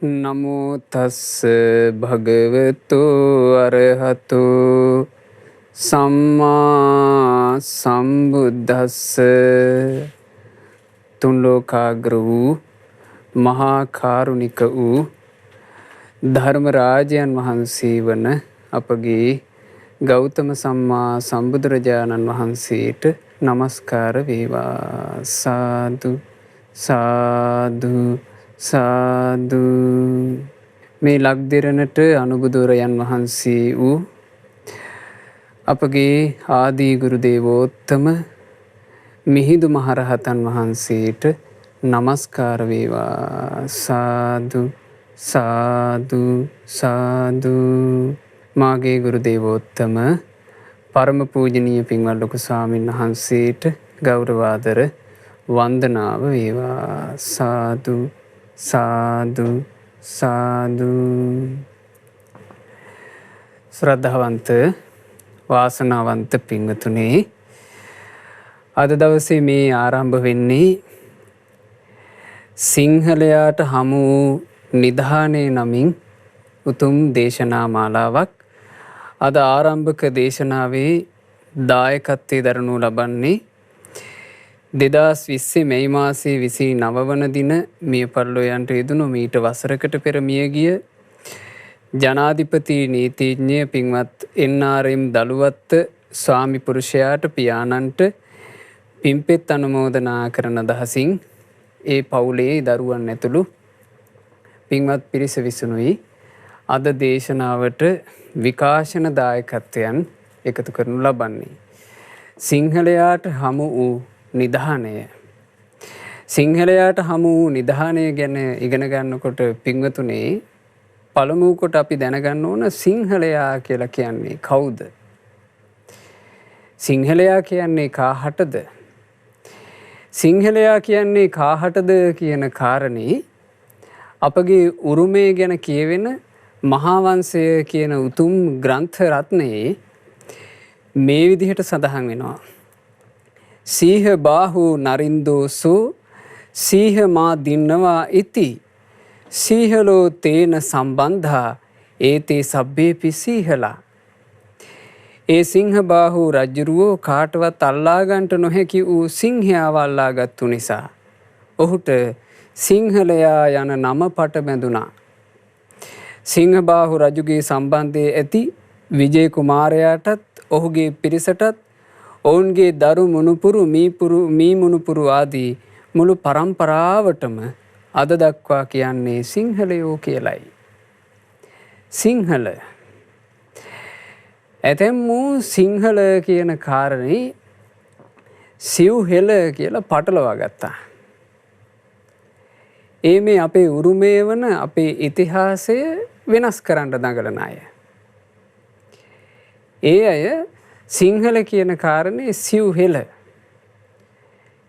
නමෝ තස්ස භගවතු අරහතු සම්මා සම්බුද්දස්ස. තුන් ලෝකාග්‍ර වූ මහා කාරුණික වූ ධර්මරාජයන් වහන්සේ වන අපගේ ගෞතම සම්මා සම්බුදුරජාණන් වහන්සේට නමස්කාර වේවා. සාදු සාදු සාදු. මේ ලක්දිරණට අනුබුදුරයන් වහන්සේ වූ අපගේ ආදී ගුරු දේවෝත්තම මිහිඳු මහරහතන් වහන්සේට නමස්කාර වේවා. සාදු සාදු සාදු. මාගේ ගුරු දේවෝත්තම පරම පූජනීය පින්වත් ලොකු ස්වාමීන් වහන්සේට ගෞරවාදර වන්දනාව වේවා. සාදු සාදු සාදු. ශ්‍රද්ධාවන්ත වාසනාවන්ත පින්වතුනේ, අද දවසේ මේ ආරම්භ වෙන්නේ සිංහලයාට හමු වූ නිධානය නමින් උතුම් දේශනා මාලාවක්. අද ආරම්භක දේශනාවේ දායකත්වයේ දරනු ලබන්නේ 2020 මැයි මාසයේ 29 වන දින මිය පරලොවයන්ට යෙදුණු මීට වසරකට පෙර මියගිය ජනාධිපති නීතිඥ පින්වත් NRM දලුවත්ත ස්වාමි පුරුෂයාට පියාණන්ට පින්පෙත් අනුමෝදනා කරන අදහසින් ඒ පවුලේ දරුවන් ඇතුළු පින්වත් පිරිස විසිනුයි අද දේශනාවට විකාශන දායකත්වයන් එකතු කරනු ලබන්නේ. සිංහලයාට හමු වූ නිධානය. සිංහලයාට හමු වූ නිධානය ගැන ඉගෙන ගන්නකොට පින්වතුනේ, පළමු කොට අපි දැනගන්න ඕන සිංහලයා කියලා කියන්නේ කවුද? සිංහලයා කියන්නේ කාහටද? සිංහලයා කියන්නේ කාහටද කියන කාරණේ අපගේ උරුමය ගැන කියවෙන මහාවංශය කියන උතුම් ග්‍රන්ථ රත්නයේ මේ විදිහට සඳහන් වෙනවා. සීහ බාහු නරින්දෝසෝ සීහ මා දින්නවා ඉති සීහලෝ තේන සම්බන්ධා ඒතේ සබ්බේපි සීහලා. ඒ සිංහ බාහු රජුරුවෝ කාටවත් අල්ලාගන්ට නොහැකි වූ සිංහයාව අල්ලාගත්තු නිසා ඔහුට සිංහලයා යන නම පට බැඳුනා. සිංහ බාහු රජුගේ සම්බන්ධයේ ඇති විජය කුමාරයාටත් ඔහුගේ පිරිසටත් ඔවුන්ගේ දරු මුණුපුරු මී මුණුපුරු ආදී මුළු පරම්පරාවටම අද දක්වා කියන්නේ සිංහලයෝ කියලයි. සිංහල. ඇතැම් වූ සිංහල කියන කාරණේ සිව්හෙල කියලා පටලවා ගත්තා. ඒ මේ අපේ උරුමය වන අපේ ඉතිහාසය වෙනස් කරන්න දඟලන අය. ඒ අය සිංහල කියන කාරණේ සිව්හෙල.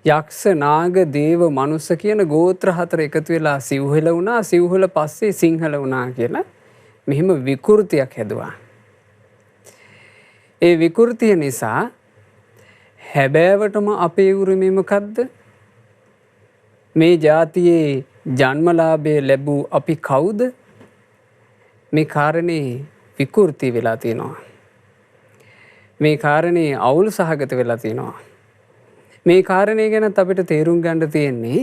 යක්ෂ නාග දේව මනුස්ස කියන ගෝත්‍ර 4 එකතු වෙලා සිව්හෙල වුණා. සිව්හෙල පස්සේ සිංහල වුණා කියලා මෙහෙම විකෘතියක් හැදුවා. ඒ විකෘතිය නිසා හැබෑවටම අපේ උරුමය මොකද්ද? මේ ජාතියේ ජන්මලාභය ලැබූ අපි කවුද? මේ කාරණේ විකෘති වෙලා තියෙනවා. මේ කාරණේ අවුල් සහගත වෙලා තියෙනවා. මේ කාරණේ ගැනත් අපිට තේරුම් ගන්න තියෙන්නේ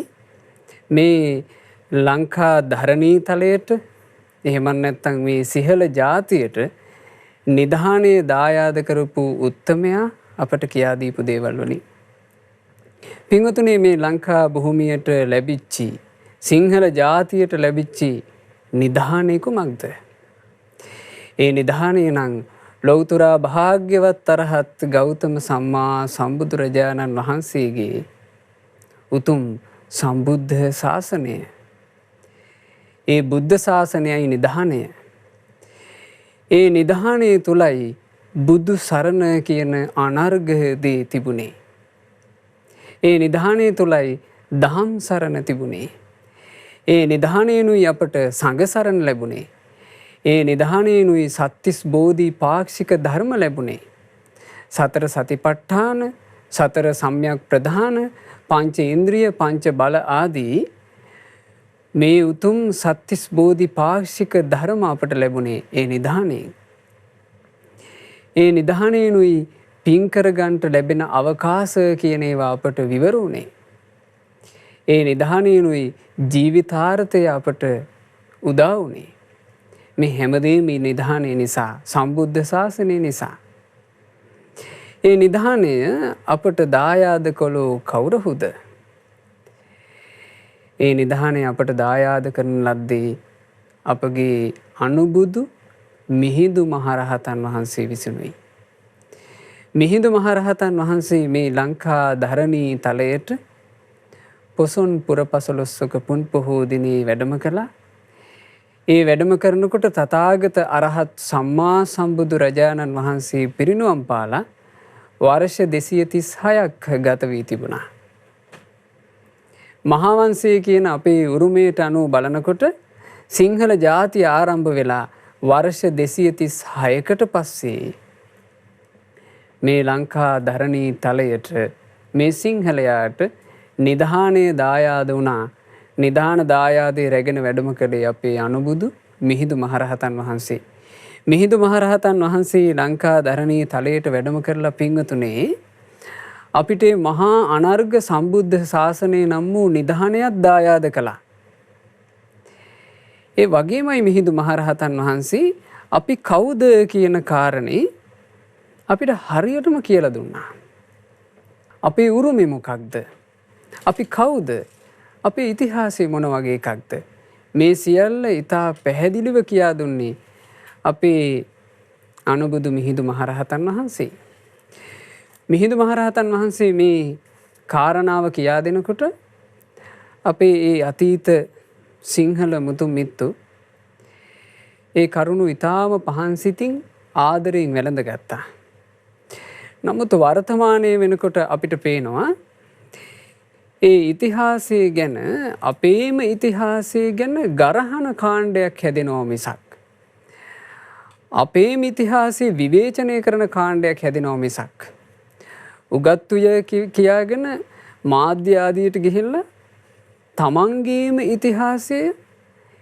මේ ලංකා ධරණී තලයට, එහෙම නැත්නම් මේ සිහල ජාතියට නිධානයේ දායාද කරපු උත්තමයා අපට කියා දීපු දේවල් වලින්. පින්වතුනි, මේ ලංකා භූමියට ලැබිච්චි, සිංහල ජාතියට ලැබිච්චි නිධානය කුමක්ද? ඒ නිධානය නම් ලෞතුරා භාග්‍යවත් අරහත් ගෞතම සම්මා සම්බුදුරජාණන් වහන්සේගේ උතුම් සම්බුද්ධ ශාසනය. ඒ බුද්ධ ශාසනයයි නිධානය. ඒ නිධානය තුලයි බුදු සරණ කියන අනර්ඝදී තිබුණේ. ඒ නිධානය තුලයි දහම් සරණ තිබුණේ. ඒ නිධානයනුයි අපට සංඝ සරණ ලැබුණේ. ඒ නිධානයනුයි සත්තිස් බෝධි පාක්ෂික ධර්ම ලැබුණේ. සතර සතිපට්ඨාන, සතර සම්‍යක් ප්‍රධාන, පංච ඉන්ද්‍රිය, පංච බල ආදී මේ උතුම් සත්‍තිස් බෝධි පාක්ෂික ධර්ම අපට ලැබුණේ ඒ නිධානයෙන්. ඒ නිධානයෙනුයි පින් කරගන්නට ලැබෙන අවකාශ කියන ඒවා අපට විවර වුණේ. ඒ නිධානයෙනුයි ජීවිතාර්ථය අපට උදා වුණේ. මේ හැමදේම මේ නිධානය නිසා, සම්බුද්ධ ශාසනය නිසා. ඒ නිධානය අපට දායාද කළෝ කවුරුහුද? ඒ නිධානය අපට දායාද කරන ලද්දේ අපගේ අනුබුදු මිහිඳු මහරහතන් වහන්සේ විසිනුයි. මිහිඳු මහරහතන් වහන්සේ මේ ලංකා ධරණී තලයට පොසොන් පුර 15ක පුන් පොහෝ දිනේ වැඩම කළා. ඒ වැඩම කරනකොට තථාගත අරහත් සම්මා සම්බුදු රජාණන් වහන්සේ පිරිනුවම් පාලා වර්ෂ 236ක් ගත වී තිබුණා. මහාවංශය කියන අපේ උරුමයට අනුව බලනකොට සිංහල ජාතිය ආරම්භ වෙලා වර්ෂ 236කට පස්සේ මේ ලංකා ධරණී තලයට මේ සිංහලයාට නිධානය දායාද වුණා. නිධාන දායාදේ රැගෙන වැඩම කළේ අපේ අනුබුදු මිහිඳු මහරහතන් වහන්සේ. මිහිඳු මහරහතන් වහන්සේ ලංකා ධරණී තලයට වැඩම කරලා පින්වතුනේ අපිට මහා අනර්ඝ සම්බුද්ධ ශාසනය නම් වූ නිධානයක් දායාද කළා. ඒ වගේමයි මිහිඳු මහරහතන් වහන්සේ අපි කවුද කියන කාරණේ අපිට හරියටම කියලා දුන්නා. අපේ උරුමය මොකක්ද? අපි කවුද? අපේ ඉතිහාසය මොන වගේ එකක්ද? මේ සියල්ල ඉතා පැහැදිලිව කියා දුන්නේ අපේ අනුබුදු මිහිඳු මහරහතන් වහන්සේ. මිහිඳු මහරහතන් වහන්සේ මේ කාරණාව කියා දෙනකොට අපේ ඒ අතීත සිංහල මුතුන් මිත්තු ඒ කරුණු ඊටාම පහන් සිතින් ආදරයෙන් වැළඳ ගත්තා. නමුත් වර්තමානයේ වෙනකොට අපිට පේනවා ඒ ඉතිහාසය ගැන අපේම ඉතිහාසය ගැන ගරහන කාණ්ඩයක් හැදෙනවා මිසක් අපේම ඉතිහාසය විවේචනය කරන කාණ්ඩයක් හැදෙනවා මිසක් උගත්තුය කියාගෙන මාධ්‍ය ආදියට ගිහිල්ලා තමන්ගේම ඉතිහාසය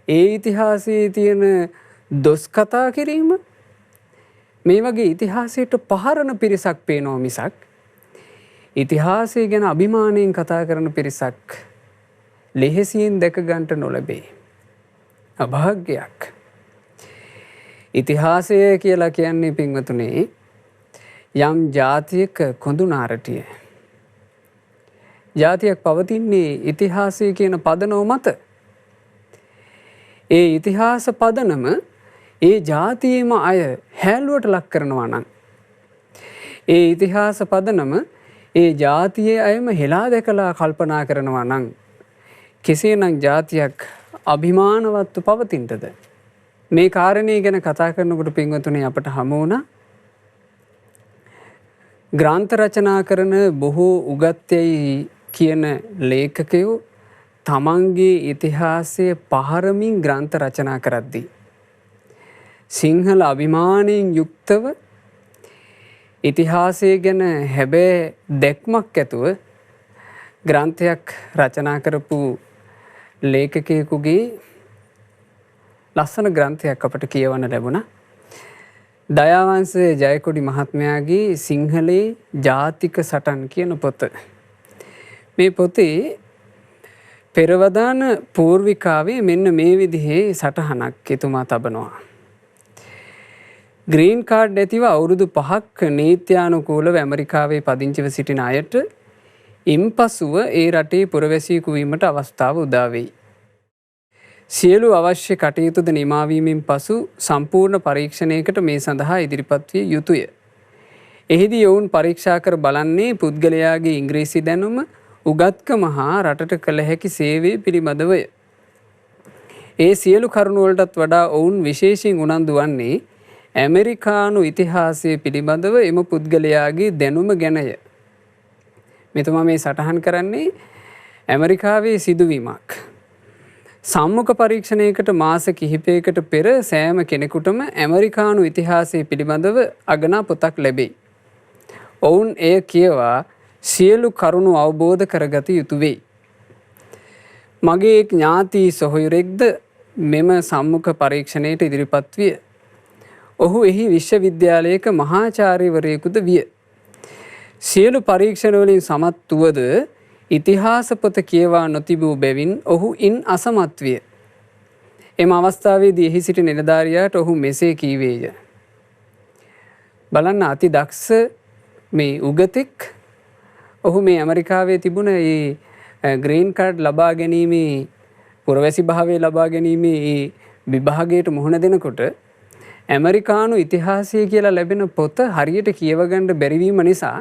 ඒ ඉතිහාසයේ තියෙන දොස් කතා කිරීම මේ වගේ ඉතිහාසයට පහරන පිරිසක් පේනවා මිසක් ඉතිහාසය ගැන අභිමානයෙන් කතා කරන පිරිසක් ලෙහෙසියෙන් දැක ගන්නට නොලැබේ. අභාග්‍යයක්. ඉතිහාසය කියලා කියන්නේ පින්වතුනේ යම් ජාතියක කොඳු නාරටිය. ජාතියක් පවතින්නේ ඉතිහාසය කියන පදනම මත. ඒ ඉතිහාස පදනම ඒ ජාතියේම අය හැලුවට ලක් කරනවා නම් ඒ ඉතිහාස පදනම ඒ ජාතියේ අයම හෙලා දැකලා කල්පනා කරනවා නම් කෙසේනම් ජාතියක් අභිමානවත්ව පවතින්නද? මේ කාරණේ ගැන කතා කරනකොට පින්වතුනි අපට හමු වුණා ග්‍රන්ථ රචනා කරන බොහෝ උගත්යයි කියන ලේඛකයෝ තමන්ගේ ඉතිහාසය පහරමින් ග්‍රන්ථ රචනා කරද්දී සිංහල අභිමානයෙන් යුක්තව ඉතිහාසය ගැන හැබෑ දැක්මක් ඇතුව ග්‍රන්ථයක් රචනා කරපු ලේඛකයෙකුගේ ලස්සන ග්‍රන්ථයක් අපට කියවන්න ලැබුණා. දයාවංශ ජයකොඩි මහත්මයාගේ සිංහලේ ජාතික සටන් කියන පොත. මේ පොතේ පෙරවදාන පූර්විකාවේ මෙන්න මේ විදිහේ සටහනක් එතුමා තබනවා. ග්‍රීන් කාඩ් ඇතිව අවුරුදු 5ක් නීත්‍යානුකූලව ඇමරිකාවේ පදිංචිව සිටින අයට ඉන්පසුව ඒ රටේ පුරවැසියෙකු වීමට අවස්ථාව උදා වෙයි. සියලු අවශ්‍ය කටයුතුද නිමා වීමෙන් පසු සම්පූර්ණ පරීක්ෂණයකට මේ සඳහා ඉදිරිපත් විය යුතුය. එහිදී ඔවුන් පරීක්ෂා කර බලන්නේ පුද්ගලයාගේ ඉංග්‍රීසි දැනුම, උගත්කම හා රටට කළ හැකි සේවය පිළිබඳවය. ඒ සියලු කරුණු වලටත් වඩා ඔවුන් විශේෂයෙන් උනන්දු වන්නේ ඇමරිකානු ඉතිහාසය පිළිබඳව එම පුද්ගලයාගේ දැනුම ගැනය. මෙතුමා මේ සටහන් කරන්නේ ඇමරිකාවේ සිදුවීමක්. සම්මුඛ පරීක්ෂණයකට මාස කිහිපයකට පෙර සෑම කෙනෙකුටම ඇමරිකානු ඉතිහාසය පිළිබඳව අගනා පොතක් ලැබෙයි. ඔවුන් එය කියවා සියලු කරුණු අවබෝධ කරගත යුතු වෙයි. මගේ ඥාති සොහොයුරෙක්ද මෙම සම්මුඛ පරීක්ෂණයට ඉදිරිපත් විය. ඔහු එහි විශ්වවිද්‍යාලයක මහාචාර්යවරයෙකුද විය. සියලු පරීක්ෂණවලින් සමත් වුවද ඉතිහාස පොත කියවා නොතිබූ බැවින් ඔහු ඉන් අසමත් විය. එම අවස්ථාවේදී එහි සිටි නිලධාරියාට ඔහු මෙසේ කීවේය. බලන්න අති දක්ෂ මේ උගතෙක් ඔහු මේ ඇමරිකාවේ තිබුණ ඒ ග්‍රීන් කාඩ් ලබා ගැනීමේ පුරවැසි භාවය ලබා ගැනීමේ ඒ විභාගයට මුහුණ දෙනකොට ඇමරිකානු ඉතිහාසය කියලා ලැබෙන පොත හරියට කියවගන්න බැරිවීම නිසා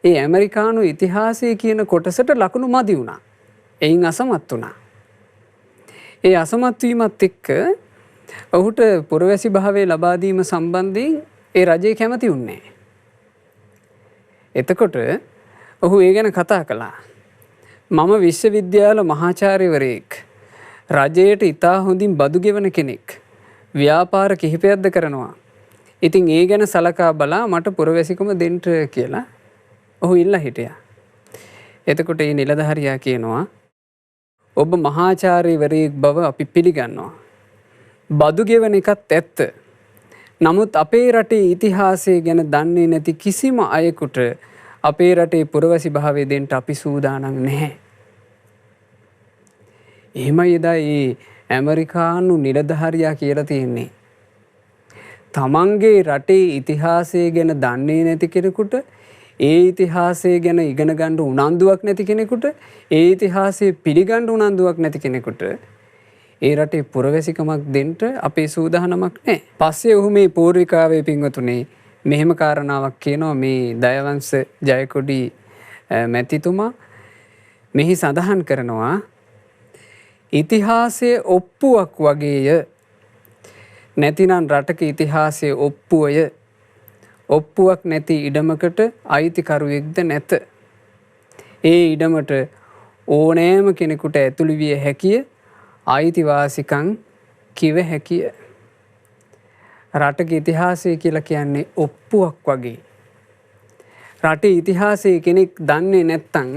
ඒ ඇමරිකානු ඉතිහාසය කියන කොටසට ලකුණු මදි වුණා. එයින් අසමත් වුණා. ඒ අසමත් වීමත් එක්ක ඔහුට පුරවැසි භාවය ලබා දීම සම්බන්ධයෙන් ඒ රජය කැමති වුණේ. එතකොට ඔහු ඒ ගැන කතා කළා. මම විශ්වවිද්‍යාල මහාචාර්යවරයෙක්. රජයට ඉතා හොඳින් බදු ගෙවන කෙනෙක්. ව්‍යාපාර කිහිපයක්ද කරනවා. ඉතින් ඒ ගැන සලකා බලා මට පුරවැසිකම දෙන්න කියලා ඔහු ඉල්ලා හිටියා. එතකොට මේ නිලධාරියා කියනවා ඔබ මහාචාර්යවරයෙක් බව අපි පිළිගන්නවා. බදු ගෙවන එකත් ඇත්ත. නමුත් අපේ රටේ ඉතිහාසය ගැන දන්නේ නැති කිසිම අයෙකුට අපේ රටේ පුරවැසි භාවය දෙන්න අපි සූදානම් නැහැ. එහෙමයි එදා ඒ ඇමරිකානු නිලධාරියා කියලා තියෙන්නේ. තමන්ගේ රටේ ඉතිහාසය ගැන දන්නේ නැති කෙනෙකුට ඒ ඉතිහාසය ගැන ඉගෙන ගන්න උනන්දුවක් නැති කෙනෙකුට ඒ ඉතිහාසය පිළිගන්න උනන්දුවක් නැති කෙනෙකුට ඒ රටේ පුරවැසිකමක් දෙන්න අපේ සූදානමක් නැහැ. පස්සේ ඔහු මේ පූර්විකාවේ පින්වතුනේ මෙහෙම කාරණාවක් කියනවා මේ දයවංශ ජයකොඩි මැතිතුමා මෙහි සඳහන් කරනවා ඉතිහාසයේ ඔප්පුවක් වගේය. නැතිනම් රටක ඉතිහාසයේ ඔප්පුවය. ඔප්පුවක් නැති ඉඩමකට අයිතිකරුවෙක්ද නැත. ඒ ඉඩමට ඕනෑම කෙනෙකුට ඇතුළු විය හැකිය. අයිතිවාසිකම් කිව හැකිය. රටක ඉතිහාසය කියලා කියන්නේ ඔප්පුවක් වගේ. රටේ ඉතිහාසය කෙනෙක් දන්නේ නැත්තම්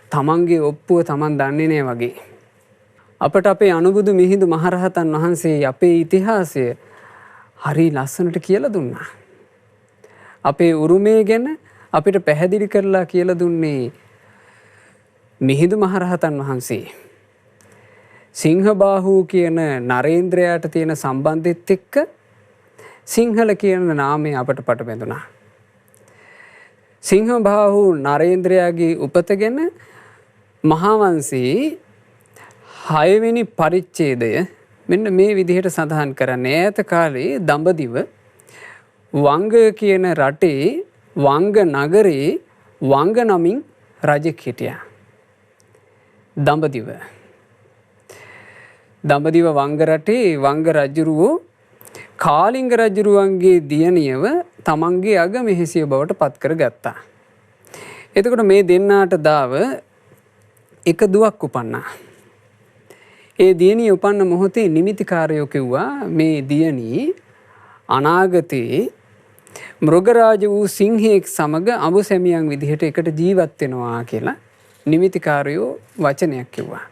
තමන්ගේ ඔප්පුව තමන් දන්නේ නැහැ වගේ. අපට අපේ අනුබුදු මිහිඳු මහරහතන් වහන්සේ අපේ ඉතිහාසය හරි ලස්සනට කියලා දුන්නා. අපේ උරුමය ගැන අපිට පැහැදිලි කරලා කියලා දුන්නේ මිහිඳු මහරහතන් වහන්සේ. සිංහබාහු කියන නරේන්ද්‍රයාට තියෙන සම්බන්ධෙත් එක්ක සිංහල කියන නාමය අපට පට බැඳුණා. සිංහබාහු නරේන්ද්‍රයාගේ උපත ගැන මහාවංශයේ 6 වෙනි පරිච්ඡේදය මෙන්න මේ විදිහට සඳහන් කරන්නේ. ඈත කාලේ දඹදිව වංග කියන රටේ වංග නගරේ වංග නමින් රජෙක් හිටියා. දඹදිව වංග රටේ වංග රජුරුවෝ කාලිංග රජුරුවන්ගේ දියණියව තමන්ගේ අග මෙහෙසිය බවට පත් කර ගත්තා. එතකොට මේ දෙන්නාට දාව එක දුවක් උපන්නා. ඒ දියණිය උපන්න මොහොතේ නිමිතිකාරයෝ කිව්වා මේ දියණී අනාගතේ මෘගරාජ වූ සිංහෙක් සමග අඹ සැමියන් විදිහට එකට ජීවත් වෙනවා කියලා නිමිතිකාරයෝ වචනයක් කිව්වා.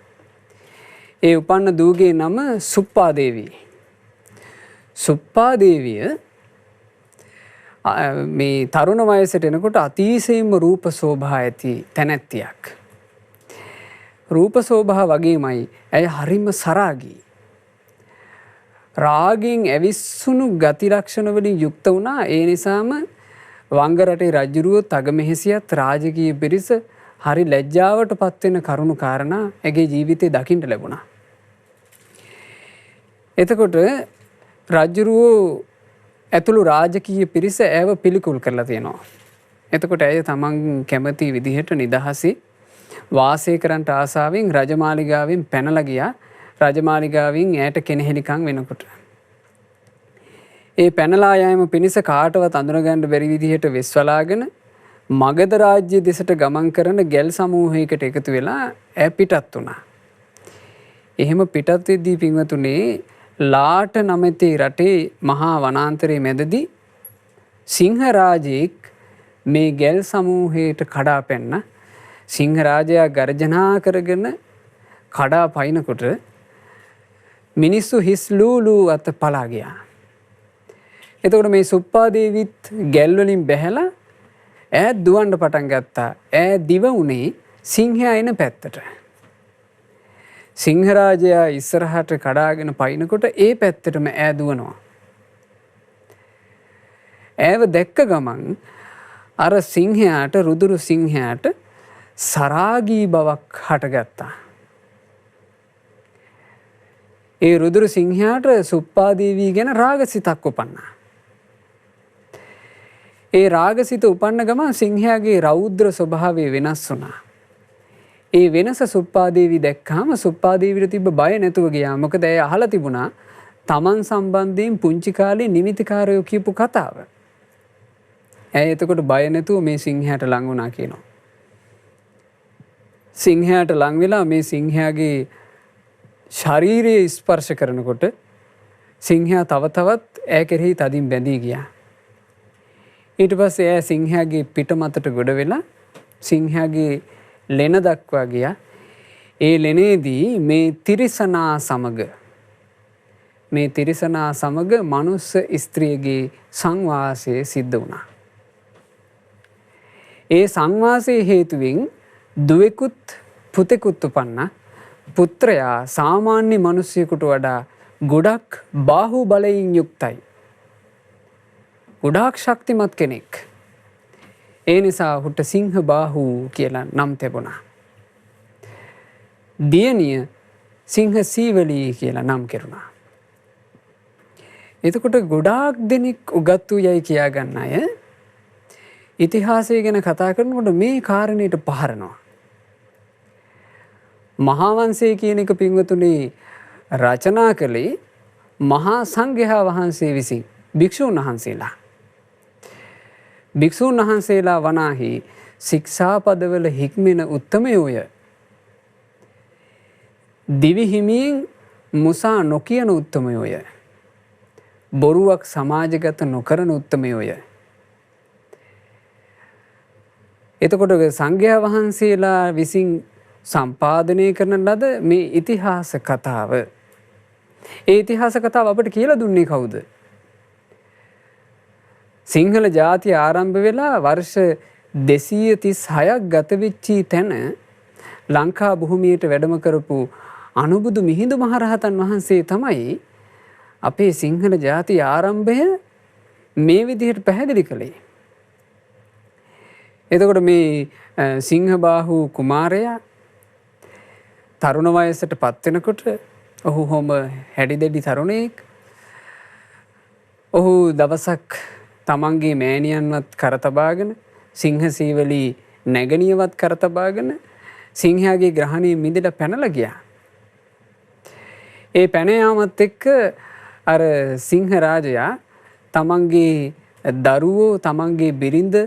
ඒ උපන්න දූගේ නම සුප්පාදේවී. සුප්පාදේවිය මේ තරුණ වයසට එනකොට අතිශයින්ම රූප ශෝභා ඇති තැනැත්තියක්. රූප ශෝභා වගේමයි ඇය හරිම සරාගී. රාගයෙන් ඇවිස්සුණු ගති ලක්ෂණ වලින් යුක්ත වුණා. ඒ නිසාම වංග රටේ රජුරුවොත් අගමෙහෙසියත් රාජකීය පිරිස හරි ලැජ්ජාවට පත් වෙන කරුණු කාරණා ඇගේ ජීවිතේ දකින්න ලැබුණා. එතකොට රජුරුවෝ ඇතුළු රාජකීය පිරිස ඇව පිළිකුල් කරලා තියෙනවා. එතකොට ඇය තමන් කැමති විදිහට නිදහසේ වාසය කරන්නට ආසාවෙන් රජමාලිගාවෙන් පැනලා ගියා. රජමාලිගාවෙන් ඈට කෙනෙහිලිකම් වෙනකොට ඒ පැනලා යෑම පිණිස කාටවත් අඳුනගන්න බැරි විදිහට වෙස්වලාගෙන මගධ රාජ්‍ය දෙසට ගමන් කරන ගැල් සමූහයකට එකතු වෙලා ඈ පිටත් වුණා. එහෙම පිටත් වෙද්දී පින්වතුනේ ලාට නමැති රටේ මහා වනාන්තරයේ මැදදී සිංහ රාජෙක් මේ ගැල් සමූහයට කඩා පැන්න. සිංහ රාජයා ගර්ජනා කරගෙන කඩා පයින්නකොට මිනිස්සු හිස් ලූලූ අත පලා ගියා. එතකොට මේ සුප්පාදේවිත් ගැල් වලින් බැහැලා ඈ දුවන්න පටන් ගත්තා. ඈ දිව උනේ සිංහයා එන පැත්තට. සිංහරාජයා ඉස්සරහට කඩාගෙන පයින්නකොට ඒ පැත්තටම ඈ දුවනවා. ඈව දැක්ක ගමන් අර සිංහයාට රුදුරු සිංහයාට සරාගී බවක් හටගත්තා. ඒ රුදුරු සිංහයාට සුප්පාදේවී ගැන රාගසිතක් උපන්නා. ඒ රාගසිත උපන්න ගමන් සිංහයාගේ රෞද්‍ර ස්වභාවය වෙනස් වුණා. ඒ වෙනස සුප්පාදේවී දැක්කාම සුප්පාදේවියට තිබ්බ බය නැතුව ගියා. මොකද ඇය අහලා තිබුණා තමන් සම්බන්ධයෙන් පුංචි කාලේ නිමිතිකාරයෝ කියපු කතාව. ඇය එතකොට බය නැතුව මේ සිංහයාට ලං වුණා කියනවා. සිංහයාට ලං වෙලා මේ සිංහයාගේ ශරීරය ස්පර්ශ කරනකොට සිංහයා තව තවත් ඈ කෙරෙහි තදින් බැඳී ගියා. ඊට පස්සේ ඈ සිංහයාගේ පිට මතට ගොඩ වෙලා සිංහයාගේ ලෙන දක්වා ගියා. ඒ ලෙනේදී මේ තිරිසනා සමග මනුස්ස ස්ත්‍රියගේ සංවාසය සිද්ධ වුණා. ඒ සංවාසයේ හේතුවෙන් දුවෙකුත් පුතෙකුත් උපන්නා. පුත්‍රයා සාමාන්‍ය මිනිසෙකුට වඩා ගොඩක් බාහු බලයෙන් යුක්තයි. ගොඩාක් ශක්තිමත් කෙනෙක්. ඒ නිසා ඔහුට සිංහ බාහු කියලා නම් තිබුණා. දියණිය සිංහ සීවලී කියලා නම් කෙරුණා. එතකොට ගොඩාක් දෙනෙක් උගත්තු යයි කියා ගන්න අය ඉතිහාසය ගැන කතා කරනකොට මේ කාරණයට පහරනවා. මහාවංශය කියන එක පින්වතුනි රචනා කළේ මහා සංඝයා වහන්සේ විසින් භික්ෂූන් වහන්සේලා. භික්ෂූන් වහන්සේලා වනාහි ශික්ෂාපදවල හික්මෙන උත්තමයෝය. දිවි හිමියෙන් මුසා නොකියන උත්තමයෝය. බොරුවක් සමාජගත නොකරන උත්තමයෝය. එතකොට සංඝයා වහන්සේලා විසින් සම්පාදනය කරන ලද මේ ඉතිහාස කතාව. ඒ ඉතිහාස කතාව අපට කියලා දුන්නේ කවුද? සිංහල ජාතිය ආරම්භ වෙලා වර්ෂ 236ක් ගත වෙච්චි තැන ලංකා භූමියට වැඩම කරපු අනුබුදු මිහිඳු මහරහතන් වහන්සේ තමයි අපේ සිංහල ජාතිය ආරම්භය මේ විදිහට පැහැදිලි කළේ. එතකොට මේ සිංහබාහු කුමාරයා තරුණ වයසට පත් වෙනකොට ඔහු හොම හැඩිදෙඩි තරුණයෙක්. ඔහු දවසක් තමන්ගේ මෑණියන්වත් කරතබාගෙන සිංහ සීවලී නැගණියවත් කරතබාගෙන සිංහයාගේ ග්‍රහණයෙන් මිදලා පැනලා ගියා. ඒ පැන යාමත් එක්ක අර සිංහ රාජයා තමන්ගේ දරුවෝ තමන්ගේ බිරිඳ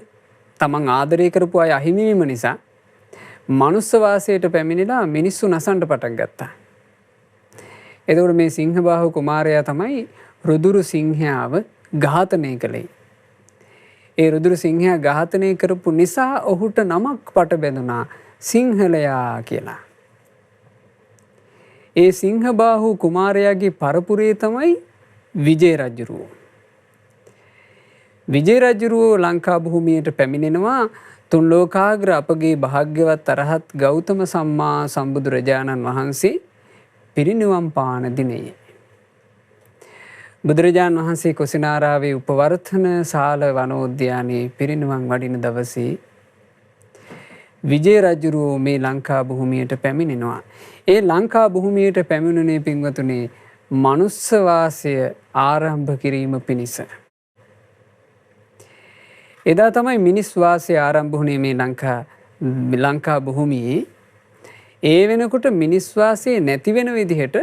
තමන් ආදරය කරපු අය අහිමි වීම නිසා මනුස්ස වාසයට පැමිණිලා මිනිස්සු නසන්න පටන් ගත්තා. එතකොට මේ සිංහබාහු කුමාරයා තමයි රුදුරු සිංහයාව ඝාතනය කළේ. ඒ රුදුරු සිංහයා ඝාතනය කරපු නිසා ඔහුට නමක් පට බැඳුනා සිංහලයා කියලා. ඒ සිංහබාහු කුමාරයාගේ පරපුරේ තමයි විජය රජුරුවෝ. විජය රජුරුවෝ ලංකා භූමියට පැමිණෙනවා තුන් ලෝකාග්‍ර අපගේ භාග්‍යවත් අරහත් ගෞතම සම්මා සම්බුදුරජාණන් වහන්සේ පිරිනිවන් පාන දිනයේ. බුදුරජාණන් වහන්සේ කුසිනාරාවේ උපවර්තන ශාල වනෝද්‍යානයේ පිරිනිවන් වඩින දවසේ විජය රජුරුවෝ මේ ලංකා භූමියට පැමිණෙනවා. ඒ ලංකා භූමියට පැමිණුනේ පින්වතුනි මනුස්ස වාසය ආරම්භ කිරීම පිණිස. එදා තමයි මිනිස් වාසය ආරම්භ වුණේ මේ ලංකා භූමියේ. ඒ වෙනකොට මිනිස් වාසය නැති වෙන විදිහට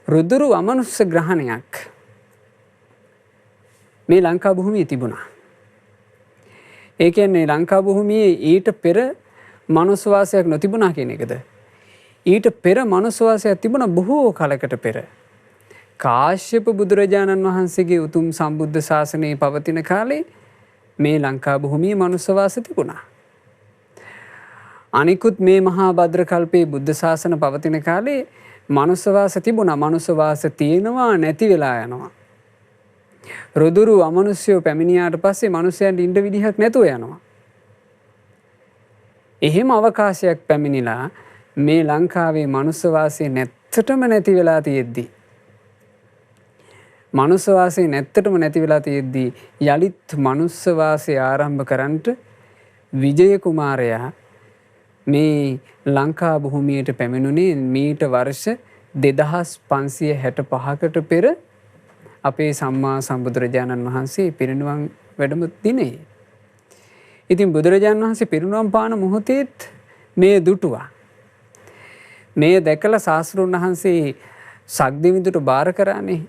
රුදුරු අමනුස්ස ග්‍රහණයක් මේ ලංකා භූමියේ තිබුණා. ඒ කියන්නේ ලංකා භූමියේ ඊට පෙර මනුස්ස වාසයක් නොතිබුණා කියන එකද? ඊට පෙර මනුස්ස වාසයක් තිබුණා බොහෝ කලකට පෙර. කාශ්‍යප බුදුරජාණන් වහන්සේගේ උතුම් සම්බුද්ධ ශාසනයේ පවතින කාලේ මේ ලංකා භූමියේ මනුස්ස වාස තිබුණා. අනිකුත් මේ මහා භද්‍ර කල්පයේ බුද්ධ ශාසන පවතින කාලේ මනුස්ස වාස තිබුණා. මනුස්ස වාස තියෙනවා නැති වෙලා යනවා. රුදුරු අමනුෂ්‍යෝ පැමිණියාට පස්සේ මනුස්සයන්ට ඉන්න විදිහක් නැතුව යනවා. එහෙම අවකාශයක් පැමිණිලා මේ ලංකාවේ මනුස්ස වාසය නැත්තටම නැති වෙලා තියෙද්දි මනුස්ස වාසය නැත්තටම නැති වෙලා තියෙද්දි යලිත් මනුස්ස වාසය ආරම්භ කරන්නට විජය කුමාරයා මේ ලංකා භූමියට පැමිණුණේ මීට වර්ෂ 2565කට පෙර අපේ සම්මා සම්බුදුරජාණන් වහන්සේ පිරිනිවන් වැඩම දිනේ. ඉතින් බුදුරජාණන් වහන්සේ පිරිනිවන් පාන මොහොතේත් මේ දුටුවා. මේ දැකලා ශාස්ත්‍රඥ වහන්සේ සක්දිවිඳුට බාර කරානේ.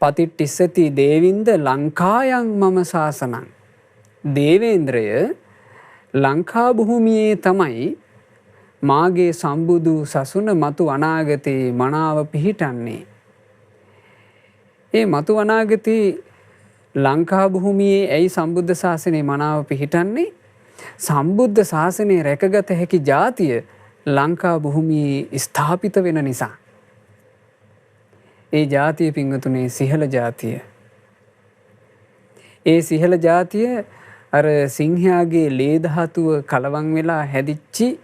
පතිට්ඨිස්සති දේවින්ද ලංකායන් මම ශාසනං. දේවේන්ද්‍රය ලංකා භූමියේ තමයි මාගේ සම්බුදු සසුන මතු අනාගතේ මනාව පිහිටන්නේ. ඒ මතු අනාගතේ ලංකා භූමියේ ඇයි සම්බුද්ධ ශාසනය මනාව පිහිටන්නේ? සම්බුද්ධ ශාසනය රැකගත හැකි ජාතිය ලංකා භූමියේ ස්ථාපිත වෙන නිසා. ඒ ජාතිය පින්වතුනේ සිහල ජාතිය. ඒ සිහල ජාතිය අර සිංහයාගේ ලේ ධාතුව කලවම් වෙලා හැදිච්චි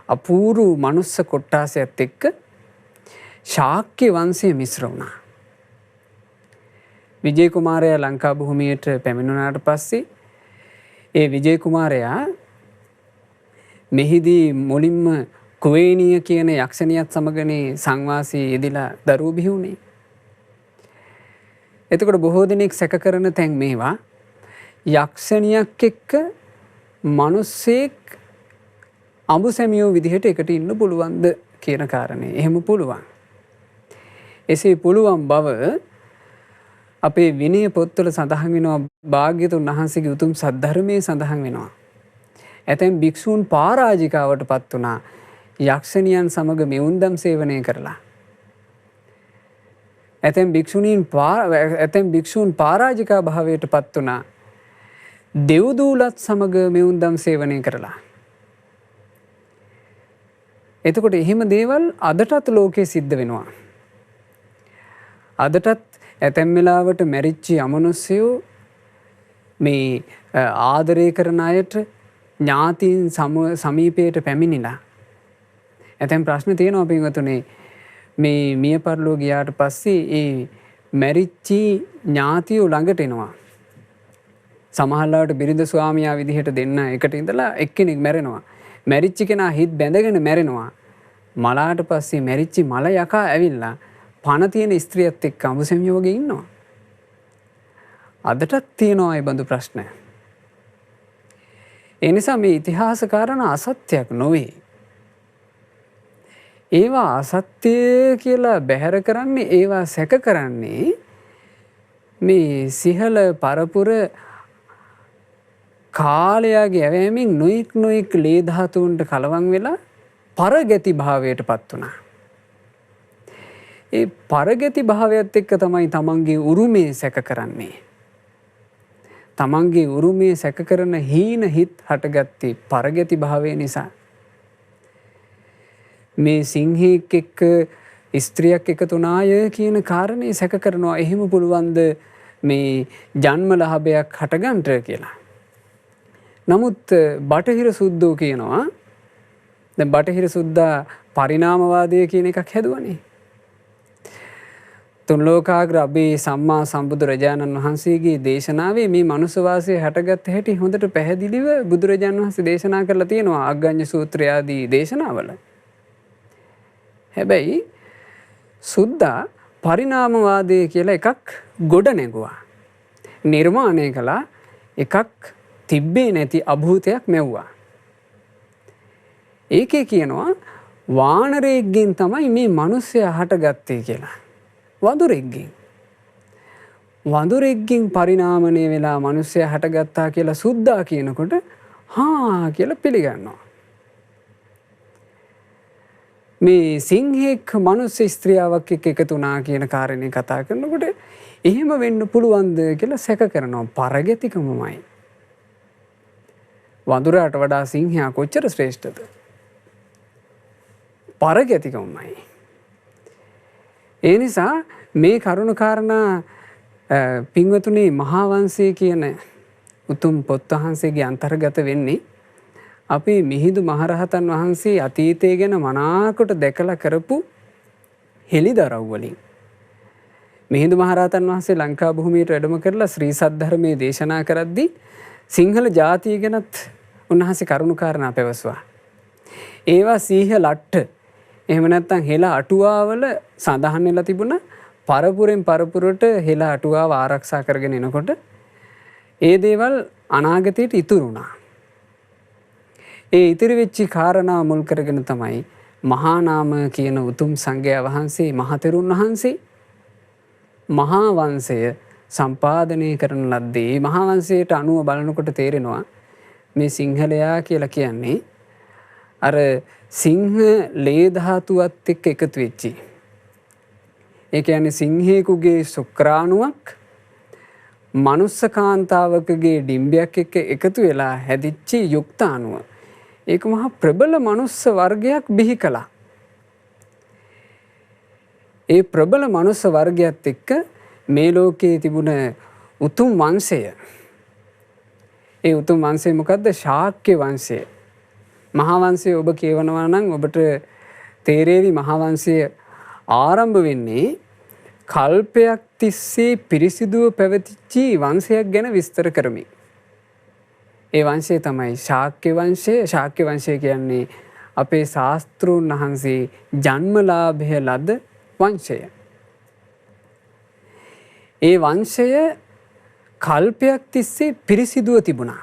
අපූර්ව මනුස්ස කොට්ටාසයත් එක්ක ශාක්‍ය වංශය මිශ්‍ර වුණා. විජය කුමාරයා ලංකා භූමියට පැමිණුණාට පස්සේ ඒ විජය කුමාරයා මෙහිදී මුලින්ම කුවේණිය කියන යක්ෂණියත් සමගනේ සංවාසී යෙදিলা දරුවෝ බිහි වුණේ. එතකොට බොහෝ දෙනෙක් සැක කරන තැන් මේවා යක්ෂණියක් එක්ක මිනිස්සෙක් අඹුසැමියෝ විදිහට එකට ඉන්න පුළුවන්ද කියන කාරණේ. එහෙම පුළුවන්. එසේ පුළුවන් බව අපේ විනය පොත්වල සඳහන් වෙනවා. භාග්‍යතුන් වහන්සේගේ උතුම් සද්ධර්මයේ සඳහන් වෙනවා. ඇතැම් භික්ෂූන් පරාජිකාවට පත් වුණා යක්ෂණියන් සමග මෙවුන්දම් සේවනය කරලා. ඇතැම් භික්ෂූන් පරාජිකා භාවයට පත් වුණා දෙව්දූලත් සමග මෙවුන්දම් සේවනය කරලා. එතකොට එහෙම දේවල් අදටත් ලෝකේ සිද්ධ වෙනවා. අදටත් ඇතැම් වෙලාවට මැරිච්ච අමනුෂ්‍යයෝ මේ ආදරය කරන අයට ඥාතීන් සමීපයට පැමිණිලා. ඇතැම් ප්‍රශ්න තියෙනවා පින්වතුනේ මේ මිය පරලෝ ගියාට පස්සේ ඒ මැරිච්චි ඥාතියෝ ළඟට එනවා. සමහරවිට බිරිඳ ස්වාමියා විදිහට දෙන්න එකට ඉඳලා එක්කෙනෙක් මැරෙනවා. මැරිච්ච කෙනා හිත බැඳගෙන මැරෙනවා. මලාට පස්සේ මැරිච්චි මල යකා ඇවිල්ලා පණ තියෙන ස්ත්‍රියත් එක්ක අඹුසැමියෝ වගේ ඉන්නවා. අදටත් තියෙනවා ඒ බඳු ප්‍රශ්න. ඒ නිසා මේ ඉතිහාස කාරණා අසත්‍යයක් නොවේ. ඒවා අසත්‍ය කියලා බැහැර කරන්නේ, ඒවා සැක කරන්නේ මේ සිහල පරපුර කාලයාගේ ඇවෑමෙන් නොයෙක් ලේ ධාතුන්ට කලවම් වෙලා පරගති භාවයට පත් වුණා. ඒ පරගති භාවයත් එක්ක තමයි තමන්ගේ උරුමේ සැක කරන්නේ. තමන්ගේ උරුමේ සැක කරන හීන හිත් හටගත්තේ පරගති භාවය නිසා. මේ සිංහෙක් එක්ක ස්ත්‍රියක් එකතු වුණාය කියන කාරණේ සැක කරනවා. එහෙම පුළුවන්ද මේ ජන්ම ලාභයක් හටගන්නට කියලා. නමුත් බටහිර සුද්ධෝ කියනවා දැන් බටහිර සුද්ධා පරිණාමවාදය කියන එකක් හැදුවනේ. තුන් ලෝකාග්‍ර අපේ සම්මා සම්බුදුරජාණන් වහන්සේගේ දේශනාවේ මේ මනුස්ස වාසය හටගත් හැටි හොඳට පැහැදිලිව බුදුරජාණන් වහන්සේ දේශනා කරලා තියෙනවා අග්ගඤ්ඤ සූත්‍රය ආදී දේශනාවල. හැබැයි සුද්ධා පරිණාමවාදය කියලා එකක් ගොඩ නැගුවා. නිර්මාණය කළා එකක් තිබ්බේ නැති අභූතයක් මෙව්වා. ඒකේ කියනවා වානරයෙක්ගෙන් තමයි මේ මිනිස්සයා හටගත්තේ කියලා. වඳුරෙක්ගෙන් පරිණාමණය වෙලා මිනිස්සයා හටගත්තා කියලා සුද්ධා කියනකොට හා කියලා පිළිගන්නවා. මේ සිංහෙක් මනුස්ස ස්ත්‍රියාවක් එක්ක එකතු වුණා කියන කාරණේ කතා කරනකොට එහෙම වෙන්න පුළුවන්ද කියලා සැක කරනවා. පරගතිකමමයි. වඳුරාට වඩා සිංහයා කොච්චර ශ්‍රේෂ්ඨද? පරගතිකමයි. ඒ නිසා මේ කරුණු කාරණා පින්වතුනි මහා වංශය කියන උතුම් පොත් වහන්සේගේ අන්තර්ගත වෙන්නේ අපි මිහිඳු මහරහතන් වහන්සේ අතීතය ගැන මනාකොට දැකලා කරපු හෙළිදරව් වලින්. මිහිඳු මහරහතන් වහන්සේ ලංකා භූමියට වැඩම කරලා ශ්‍රී සද්ධර්මයේ දේශනා කරද්දී සිංහල ජාතිය ගැනත් උන්වහන්සේ කරුණු කාරණා පැවසුවා. ඒවා සීහ ලට්ට එහෙම නැත්නම් හෙළ අටුවාවල සඳහන් වෙලා තිබුණා. පරපුරෙන් පරපුරට හෙළ අටුවාව ආරක්ෂා කරගෙන එනකොට ඒ දේවල් අනාගතයට ඉතුරු වුණා. ඒ ඉතිරි වෙච්ච කාරණා මුල් කරගෙන තමයි මහා නාම කියන උතුම් සංඝයා වහන්සේ මහතෙරුන් වහන්සේ මහා වංශය සම්පාදනය කරන ලද්දේ. මහා වංශයට අනුව බලනකොට තේරෙනවා මේ සිංහලයා කියලා කියන්නේ අර සිංහ ලේ ධාතුවත් එක්ක එකතු වෙච්චි. ඒ කියන්නේ සිංහයෙකුගේ ශුක්‍රාණුවක් මනුස්ස කාන්තාවකගේ ඩිම්බයක් එක්ක එකතු වෙලා හැදිච්ච යුක්තාණුව. ඒක මහා ප්‍රබල මනුස්ස වර්ගයක් බිහි කළා. ඒ ප්‍රබල මනුස්ස වර්ගයත් එක්ක මේ ලෝකයේ තිබුණ උතුම් වංශය. ඒ උතුම් වංශය මොකද්ද? ශාක්‍ය වංශය. මහා වංශය ඔබ කියවනවා නම් ඔබට තේරෙවි මහා වංශය ආරම්භ වෙන්නේ කල්පයක් තිස්සේ පිරිසිදුව පැවතිච්ච වංශයක් ගැන විස්තර කරමින්. ඒ වංශය තමයි ශාක්‍ය වංශය. ශාක්‍ය වංශය කියන්නේ අපේ ශාස්ත්‍රූන් වහන්සේ ජන්මලාභය ලද වංශය. ඒ වංශය කල්පයක් තිස්සේ පිරිසිදුව තිබුණා.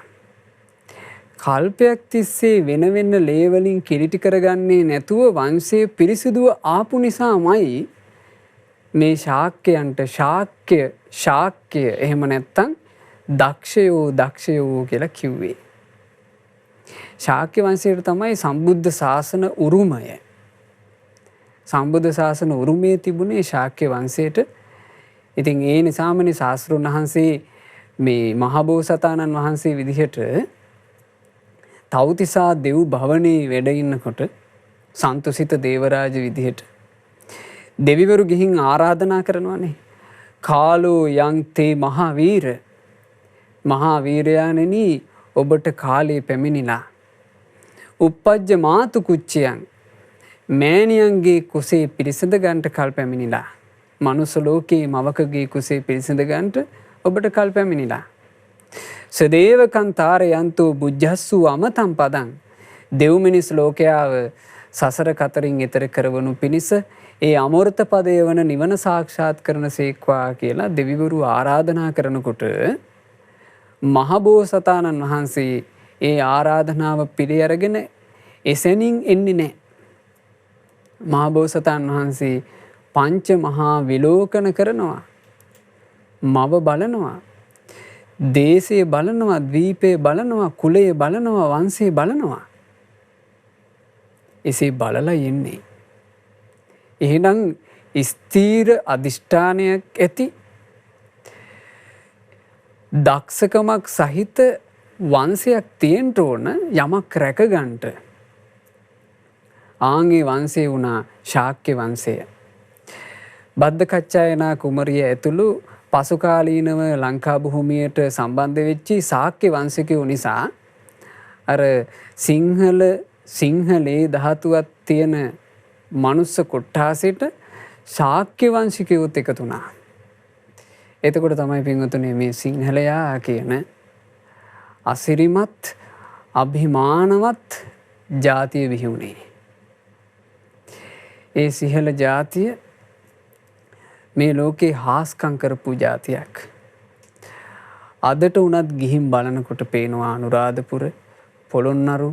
කල්පයක් තිස්සේ වෙන වෙන ලේ වලින් කිලිටි කරගන්නේ නැතුව වංශය පිරිසිදුව ආපු නිසාමයි මේ ශාක්‍යයන්ට ශාක්‍ය එහෙම නැත්තම් දක්ෂයෝ කියලා කිව්වේ. ශාක්‍ය වංශයට තමයි සම්බුද්ධ ශාසන උරුමය. සම්බුද්ධ ශාසන උරුමය තිබුණේ ශාක්‍ය වංශයට. ඉතින් ඒ නිසාමනේ ශාස්ත්‍රඥ වහන්සේ මේ මහබෝසතාණන් වහන්සේ විදිහට තව්තිසා දෙව් භවනේ වැඩ ඉන්නකොට සන්තුසිත දේවරාජ විදිහට දෙවිවරු ගිහින් ආරාධනා කරනවානේ. කාලෝ යං තේ මහාවීර, මහාවීරයාණෙනි ඔබට කාලේ පැමිණිලා. උප්පජ්ජ මාතු කුච්චයන්, මෑණියන්ගේ කුසේ පිරිසිඳ ගන්නට කල් පැමිණිලා. මනුස්ස ලෝකයේ මවකගේ කුසේ පිරිසිඳ ගන්නට ඔබට කල් පැමිණිලා. සදේවකං තාරයන්තෝ බුද්ධස්සු අමතම් පදං, දෙව් මිනිස් ලෝකයාව සසර කතරින් එතර කරවනු පිණිස ඒ අමෘත පදය වන නිවන සාක්ෂාත් කරන සේක්වා කියලා දෙවිවරු ආරාධනා කරනකොට මහබෝසතාණන් වහන්සේ ඒ ආරාධනාව පිළි අරගෙන එසැනින් එන්නේ නැහැ. මහබෝසතාණන් වහන්සේ පංච මහා විලෝකන කරනවා. මව බලනවා, දේශය බලනවා, ද්වීපය බලනවා, කුලය බලනවා, වංශය බලනවා. එසේ බලලා යන්නේ. එහෙනම් ස්ථීර අධිෂ්ඨානයක් ඇති දක්ෂකමක් සහිත වංශයක් තියෙන්න ඕන යමක් රැකගන්නට. ආන්ගේ වංශය වුණා ශාක්‍ය වංශය. බද්දකච්චායනා කුමරිය ඇතුළු පසුකාලීනව ලංකා භූමියට සම්බන්ධ වෙච්චි ශාක්‍ය වංශිකයෝ නිසා අර සිංහලේ ධාතුවක් තියෙන මනුස්ස කොට්ටාසෙට ශාක්‍ය වංශිකයොත් එකතු වුණා. එතකොට තමයි පින්වතුනි මේ සිංහලයා කියන අසිරිමත් අභිමානවත් ජාතිය බිහි වුණේ. ඒ සිංහල ජාතිය මේ ලෝකේ හාස්කම් කරපු ජාතියක්. අදට උනත් ගිහින් බලනකොට පේනවා අනුරාධපුර, පොළොන්නරු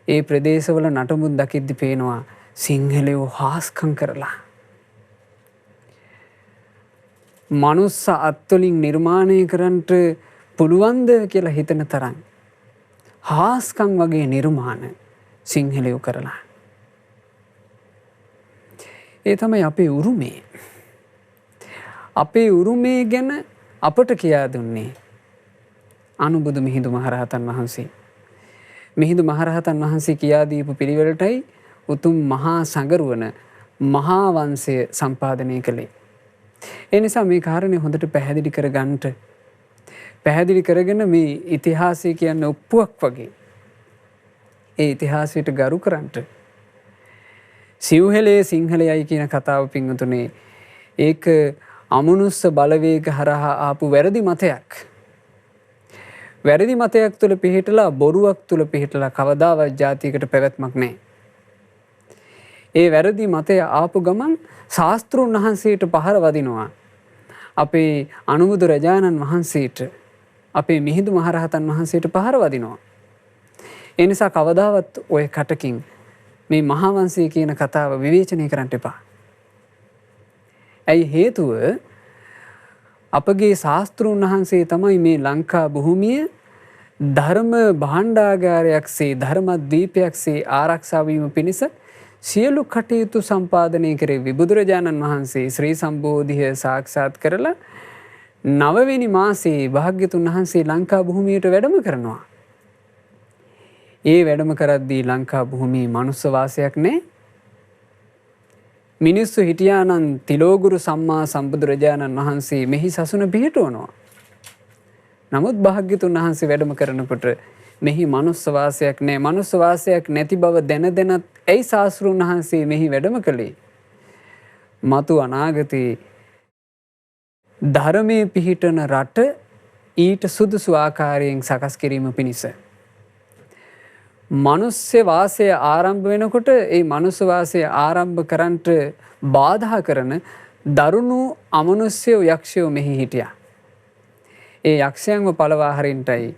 ඒ ප්‍රදේශවල නටමුත් දකිද්දි පේනවා සිංහලයෝ හාස්කම් කරලා. මනුස්ස අත්වලින් නිර්මාණය කරන්නට පුළුවන්ද කියලා හිතන තරම් හාස්කම් වගේ නිර්මාණ සිංහලයෝ කරලා. ඒ තමයි අපේ උරුමේ. අපේ උරුමේ ගැන අපට කියා දුන්නේ අනුබුදු මිහිඳු මහරහතන් වහන්සේ. මිහිඳු මහරහතන් වහන්සේ කියා දීපු පිළිවෙලටයි උතුම් මහා සඟරුවන මහා වංශය සම්පාදනය කළේ. ඒ නිසා මේ කාරණේ හොඳට පැහැදිලි කරගන්නට පැහැදිලි කරගෙන මේ ඉතිහාසය කියන්නේ ඔප්පුවක් වගේ ඒ ඉතිහාසයට ගරු කරන්නට සිව්හෙලයේ සිංහලයයි කියන කතාව පිංගුතුනේ ඒක අමනුස්ස බලවේග හරහා ආපු වැරදි මතයක්. වැරදි මතයක් තුළ පිහිටලා බොරුවක් තුළ පිහිටලා කවදාවත් ජාතියකට පැවැත්මක් නැහැ. ඒ වැරදි මතය ආපු ගමන් ශාස්ත්‍රූන් වහන්සේට පහර වදිනවා. අපේ අනුබුදු රජාණන් වහන්සේට අපේ මිහිඳු මහරහතන් වහන්සේට පහර වදිනවා. ඒ නිසා කවදාවත් ඔය කටකින් මේ මහා වංශය කියන කතාව විවේචනය කරන්න එපා. ඇයි හේතුව අපගේ ශාස්ත්‍රූන් වහන්සේ තමයි මේ ලංකා භූමිය ධර්ම භාණ්ඩාගාරයක්සේ ධර්මද්වීපයක්සේ ආරක්ෂා වීම පිණිස සියලු කටයුතු සම්පාදනය කරේ. බුදුරජාණන් වහන්සේ ශ්‍රී සම්බෝධිය සාක්ෂාත් කරලා 9 වෙනි මාසයේ භාග්‍යතුන් වහන්සේ ලංකා භූමියට වැඩම කරනවා. ඒ වැඩම කරද්දී ලංකා භූමියේ මනුස්ස වාසයක් නැහැ. මිනිස්සු හිටියානම් තිලෝගුරු සම්මා සම්බුදුරජාණන් වහන්සේ මෙහි සසුන පිහිටවනවා. නමුත් භාග්‍යතුන් වහන්සේ වැඩම කරනකොට මෙහි මනුස්ස වාසයක් නැහැ. මනුස්ස වාසයක් නැති බව දැන දැනත් ඇයි ශාස්ත්‍රූන් වහන්සේ මෙහි වැඩම කළේ? මතු අනාගතේ ධර්මයේ පිහිටන රට ඊට සුදුසු ආකාරයෙන් සකස් කිරීම පිණිස. මනුස්ස වාසය ආරම්භ වෙනකොට ඒ මනුස්ස වාසය ආරම්භ කරන්නට බාධා කරන දරුණු අමනුෂ්‍යයෝ යක්ෂයෝ මෙහි හිටියා. ඒ යක්ෂයන්ව පළවා හරින්නටයි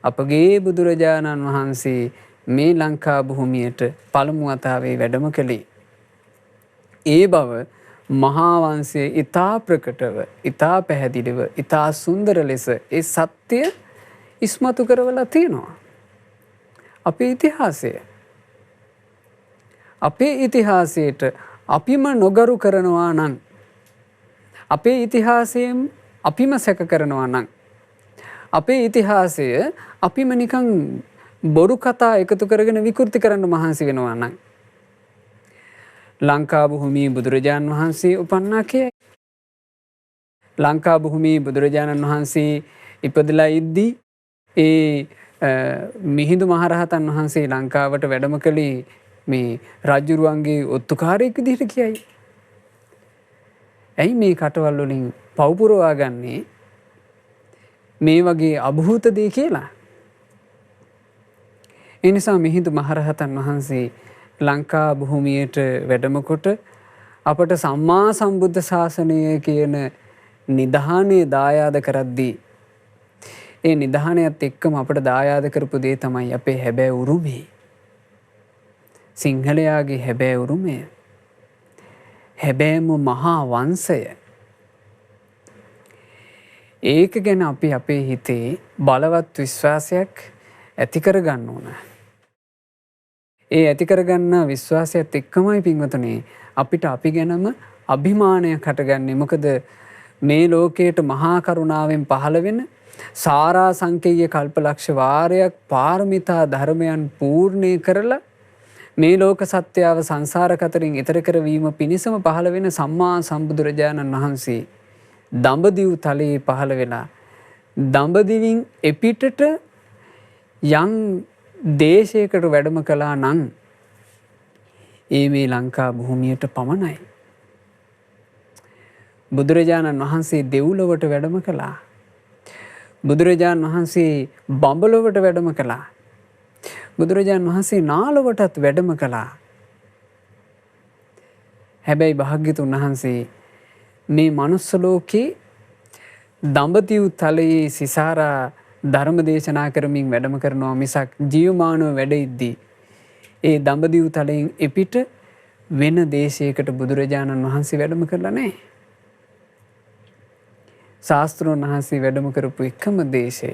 අපගේ බුදුරජාණන් වහන්සේ මේ ලංකා භූමියට පළමු වතාවේ වැඩම කළේ. ඒ බව මහා වංශයේ ඊතා ප්‍රකටව, ඊතා පැහැදිලිව, ඊතා සුන්දර ලෙස ඒ සත්‍ය ඉස්මතු කරවලා තියෙනවා. අපේ ඉතිහාසය. අපේ ඉතිහාසයට අපිම නොගරු කරනවා නම්, අපේ ඉතිහාසයෙන් අපිම සැක කරනවා නම්, අපේ ඉතිහාසය අපිම නිකන් බොරු කතා එකතු කරගෙන විකෘති කරන්න මහන්සි වෙනවා නම් ලංකා භූමියේ බුදුරජාණන් වහන්සේ උපන්නා කියයි. ලංකා භූමියේ බුදුරජාණන් වහන්සේ ඉපදලා ඉද්දී ඒ මිහිඳු මහරහතන් වහන්සේ ලංකාවට වැඩම කළේ මේ රජුරුවන්ගේ ඔත්තුකාරයෙක් විදිහට කියයි. ඇයි මේ කටවල් වලින් පව් පුරවා ගන්නේ මේ වගේ අභූත දේ කියලා? ඒ නිසා මිහිඳු මහරහතන් වහන්සේ ලංකා භූමියට වැඩම කොට අපට සම්මා සම්බුද්ධ ශාසනය කියන නිධානයේ දායාද කරද්දී ඒ නිධානයත් එක්කම අපට දායාද කරපු දේ තමයි අපේ හැබෑ උරුමය. සිංහලයාගේ හැබෑ උරුමය. හැබෑම මහා වංශය. ඒක ගැන අපි අපේ හිතේ බලවත් විශ්වාසයක් ඇති කරගන්න ඕන. ඒ ඇති කරගන්න විශ්වාසයත් එක්කමයි පින්වතුනි අපිට අපි ගැනම අභිමානයක් හටගන්නේ. මොකද මේ ලෝකයට මහා කරුණාවෙන් පහළ වෙන සාරා සංකේය කල්පලක්ෂ වාරයක් පාරමිතා ධර්මයන් පූර්ණේ කරලා මේ ලෝක සත්‍යව සංසාර කතරින් ඈතර කරවීම පිණිසම පහළ වෙන සම්මා සම්බුදුරජාණන් වහන්සේ දඹදිව් තලයේ පහළ වෙලා දඹදිවින් එපිටට යම් දේශයකට වැඩම කළා නම් ඒ මේ ලංකා භූමියට පමණයි. බුදුරජාණන් වහන්සේ දෙව්ලොවට වැඩම කළා. බුදුරජාණන් වහන්සේ බඹලොවට වැඩම කළා. බුදුරජාණන් වහන්සේ නාලොවටත් වැඩම කළා. හැබැයි භාග්‍යතුන් වහන්සේ මේ මනුස්ස ලෝකේ දඹදිව් තලයේ සිසාරා ධර්ම දේශනා කරමින් වැඩම කරනවා මිසක් ජීවමානව වැඩ ඉද්දී ඒ දඹදිව් තලයෙන් එපිට වෙන දේශයකට බුදුරජාණන් වහන්සේ වැඩම කරලා නැහැ. ශාස්ත්‍රෝන් වහන්සේ වැඩම කරපු එකම දේශය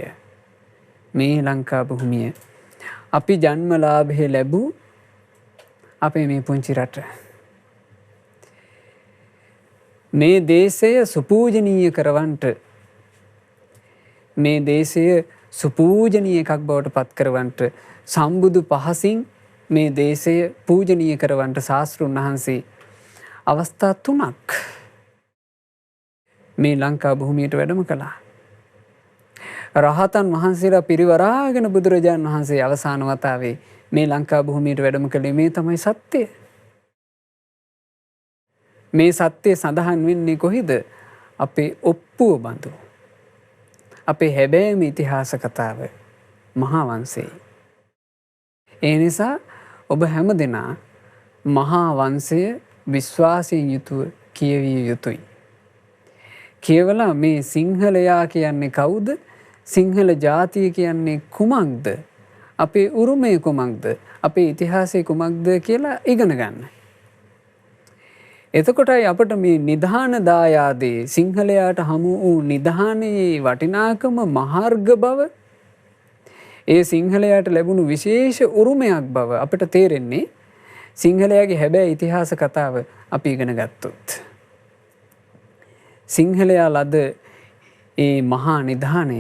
මේ ලංකා භූමිය. අපි ජන්මලාභය ලැබූ අපේ මේ පුංචි රට. මේ දේශය සුපූජනීය කරවන්නට, මේ දේශය සුපූජනීය එකක් බවට පත් කරවන්නට සම්බුදු පහසින් මේ දේශය පූජනීය කරවන්නට ශාස්ත්‍රඥ වහන්සේ අවස්ථා 3ක් මේ ලංකා භූමියට වැඩම කළා. රහතන් වහන්සේලා පිරිවරාගෙන බුදුරජාණන් වහන්සේ අවසාන වතාවේ මේ ලංකා භූමියට වැඩම කළේ මේ තමයි සත්‍යය. මේ සත්‍යය සඳහන් වෙන්නේ කොහිද? අපේ ඔප්පුව බඳු. අපේ හැබෑම ඉතිහාස කතාව මහා වංශයේ. ඒ නිසා ඔබ හැම දෙනා මහා වංශය විශ්වාසයෙන් යුතුව කියවිය යුතුයි. කියවලා මේ සිංහලයා කියන්නේ කවුද? සිංහල ජාතිය කියන්නේ කුමක්ද? අපේ උරුමය කුමක්ද? අපේ ඉතිහාසය කුමක්ද කියලා ඉගෙන ගන්න. එතකොටයි අපට මේ නිධාන දායාදේ සිංහලයාට හමු වූ නිධානයේ වටිනාකම මහර්ග බව, ඒ සිංහලයාට ලැබුණු විශේෂ උරුමයක් බව අපට තේරෙන්නේ සිංහලයාගේ හැබෑ ඉතිහාස කතාව අපි ඉගෙන ගත්තොත්. සිංහලයා ලද ඒ මහා නිධානය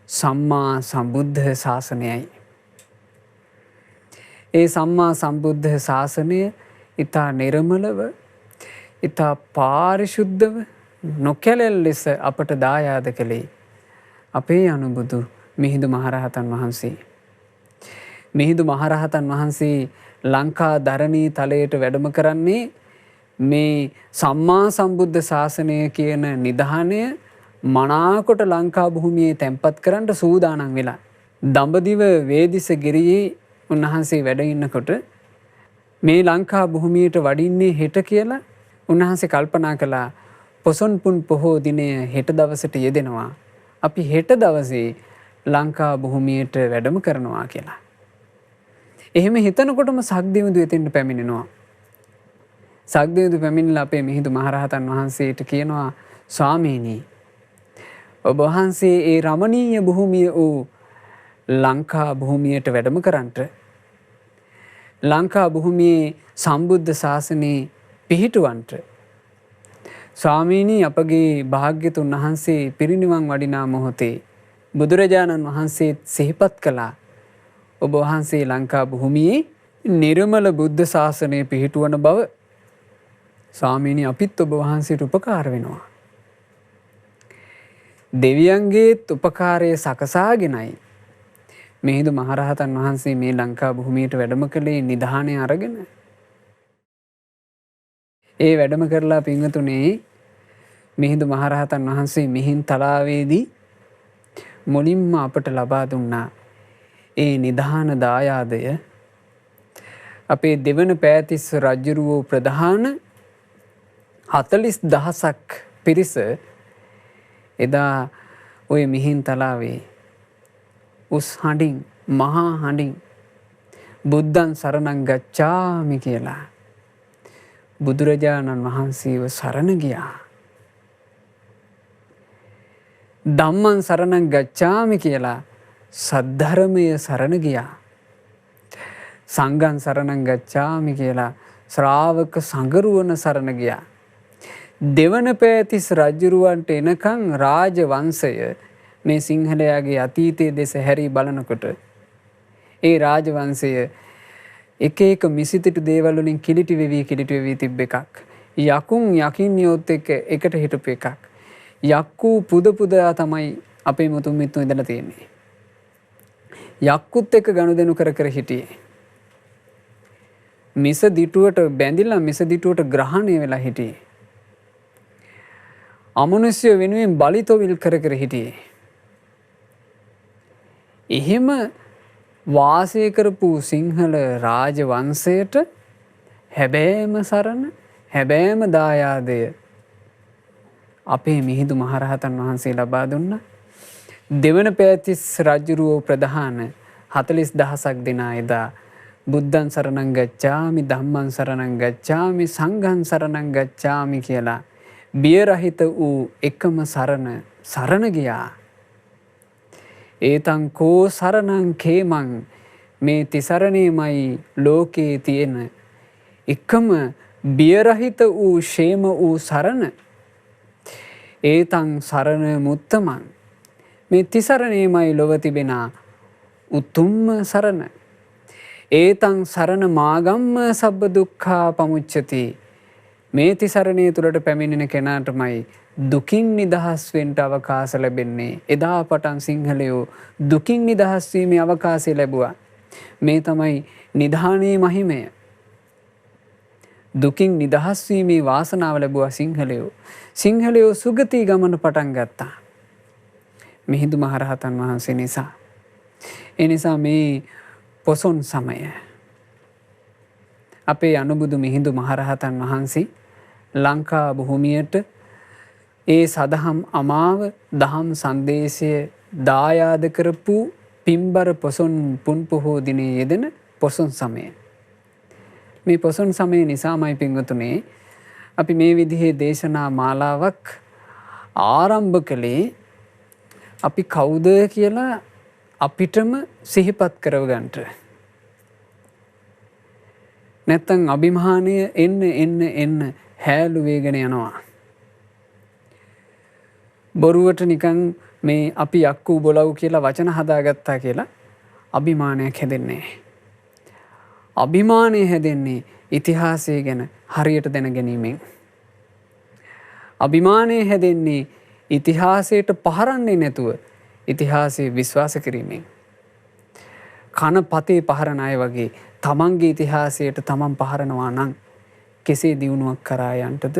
සම්මා සම්බුද්ධ ශාසනයයි. ඒ සම්මා සම්බුද්ධ ශාසනය ඊතා නිර්මලව, ඊතා පාරිශුද්ධව නොකැලෙල් ලෙස අපට දායාද කළේ අපේ අනුබුදු මිහිඳු මහරහතන් වහන්සේ. මිහිඳු මහරහතන් වහන්සේ ලංකා ධරණී තලයට වැඩම කරන්නේ මේ සම්මා සම්බුද්ධ ශාසනය කියන නිධානය මනාකොට ලංකා භූමියේ තැන්පත් කරන්න සූදානම් වෙලා. දඹදිව වේදිස ගිරියේ උන්වහන්සේ වැඩ ඉන්නකොට මේ ලංකා භූමියට වඩින්නේ හෙට කියලා උන්වහන්සේ කල්පනා කළා. පොසොන් පුන් පොහෝ දිනය හෙට දවසට යෙදෙනවා. අපි හෙට දවසේ ලංකා භූමියට වැඩම කරනවා කියලා. එහෙම හිතනකොටම සක්දිවිඳු එතෙන්ට පැමිණෙනවා. සක්දිවිඳු පැමිණිලා අපේ මිහිඳු මහරහතන් වහන්සේට කියනවා, ස්වාමීනි, ඔබ වහන්සේ ඒ රමණීය භූමිය වූ ලංකා භූමියට වැඩම කරන්නට, ලංකා භූමියේ සම්බුද්ධ ශාසනයේ පිහිටුවන්ට, ස්වාමීනි, අපගේ භාග්‍යතුන් වහන්සේ පිරිනිවන් වඩිනා මොහොතේ බුදුරජාණන් වහන්සේ සිහිපත් කළා. ඔබ වහන්සේ ලංකා භූමියේ නිර්මල බුද්ධ ශාසනය පිහිටුවන බව. ස්වාමීනි, අපිත් ඔබ වහන්සේට උපකාර වෙනවා. දෙවියන්ගේත් උපකාරය සකසාගෙනයි මිහිඳු මහරහතන් වහන්සේ මේ ලංකා භූමියට වැඩම කළේ නිධානය අරගෙන. ඒ වැඩම කරලා පින්වතුනේ මිහිඳු මහරහතන් වහන්සේ මිහින් තලාවේදී මුලින්ම අපට ලබා දුන්නා ඒ නිධාන දායාදය. අපේ දෙවන පෑතිස් රජුරුවෝ ප්‍රධාන 40,000ක් පිරිස එදා ඔය මිහින් තලාවේ උස් හඬින්, මහා හඬින් බුද්ධං සරණං ගච්ඡාමි කියලා බුදුරජාණන් වහන්සේව සරණ ගියා. ධම්මං සරණං ගච්ඡාමි කියලා සද්ධර්මය සරණ ගියා. සංඝං සරණං ගච්ඡාමි කියලා ශ්‍රාවක සංගරුවන සරණ ගියා. දෙවන පෑතිස් රජුරවන්ට එනකන් රාජ වංශය මේ සිංහලයාගේ අතීතයේ දෙස හැරී බලනකොට ඒ රාජ වංශය එක එක මිසිතිටු දේවල් වලින් කිලිටි වෙවි තිබ්බ එකක්. යකුන් යකින්නියොත් එක්ක එකට හිටපු එකක්. යක්කු පුදා තමයි අපේ මුතුන් මිත්තෝ ඉඳලා තියෙන්නේ. යක්කුත් එක්ක ගනුදෙනු කර හිටියේ. මිස දිටුවට බැඳිලා මිස දිටුවට ග්‍රහණය වෙලා හිටියේ. අමනුෂ්‍ය වෙනුවෙන් බලිතොවිල් කර හිටියේ. එහෙම වාසය කරපු සිංහල රාජ වංශයට හැබෑම සරණ, හැබෑම දායාදය අපේ මිහිඳු මහරහතන් වහන්සේ ලබා දුන්නා. දෙවන පෑතිස් රජුරුවෝ ප්‍රධාන 40,000ක් දෙනා එදා බුද්ධං සරණං ගච්ඡාමි, ධම්මං සරණං ගච්ඡාමි, සංඝං සරණං ගච්ඡාමි කියලා බිය රහිත වූ එකම සරණ ගියා. ඒතං කෝ සරණං කේමං, මේ තිසරණේමයි ලෝකේ තියෙන එකම බිය රහිත වූ ෂේම වූ සරණ. ඒතං සරණ මුත්තමං, මේ තිසරණේමයි ලොව තිබෙන උතුම්ම සරණ. ඒතං සරණ මාගම්ම සබ්බ දුක්ඛා පමුච්චති. මේ තිසරණේ තුලට පැමිණෙන කෙනාටමයි දුකින් නිදහස් වෙන්න අවකාශ ලැබෙන්නේ. එදා පටන් සිංහලයෝ දුකින් නිදහස් වීමේ අවකාශය ලැබුවා. මේ තමයි නිධානයේ මහිමය. දුකින් නිදහස් වීමේ වාසනාව ලැබුවා සිංහලයෝ. සිංහලයෝ සුගති ගමන පටන් ගත්තා. මිහිඳු මහරහතන් වහන්සේ නිසා. ඒ නිසා මේ පොසොන් සමය අපේ අනුබුදු මිහිඳු මහරහතන් වහන්සේ ලංකා භූමියට ඒ සදහම් අමාව දහම් සංදේශය දායාද කරපු පින්බර පොසොන් පුන් පොහෝ දිනේ යෙදෙන පොසොන් සමය. මේ පොසොන් සමය නිසාමයි පින්වතුනේ අපි මේ විදිහේ දේශනා මාලාවක් ආරම්භ කළේ. අපි කවුද කියලා අපිටම සිහිපත් කරවගන්නට. නැත්තම් අභිමානය එන්න හැලු වේගෙන යනවා. බොරුවට නිකන් මේ අපි යක්කු බොලව් කියලා වචන හදාගත්තා කියලා අභිමානයක් හැදෙන්නේ. අභිමානය හැදෙන්නේ ඉතිහාසය ගැන හරියට දැන ගැනීමෙන්. අභිමානය හැදෙන්නේ ඉතිහාසයට පහරන්නේ නැතුව ඉතිහාසයේ විශ්වාස කිරීමෙන්. කන පතේ පහරන අය වගේ තමන්ගේ ඉතිහාසයට තමන් පහරනවා නම් කෙසේ දියුණුවක් කරා යන්නටද?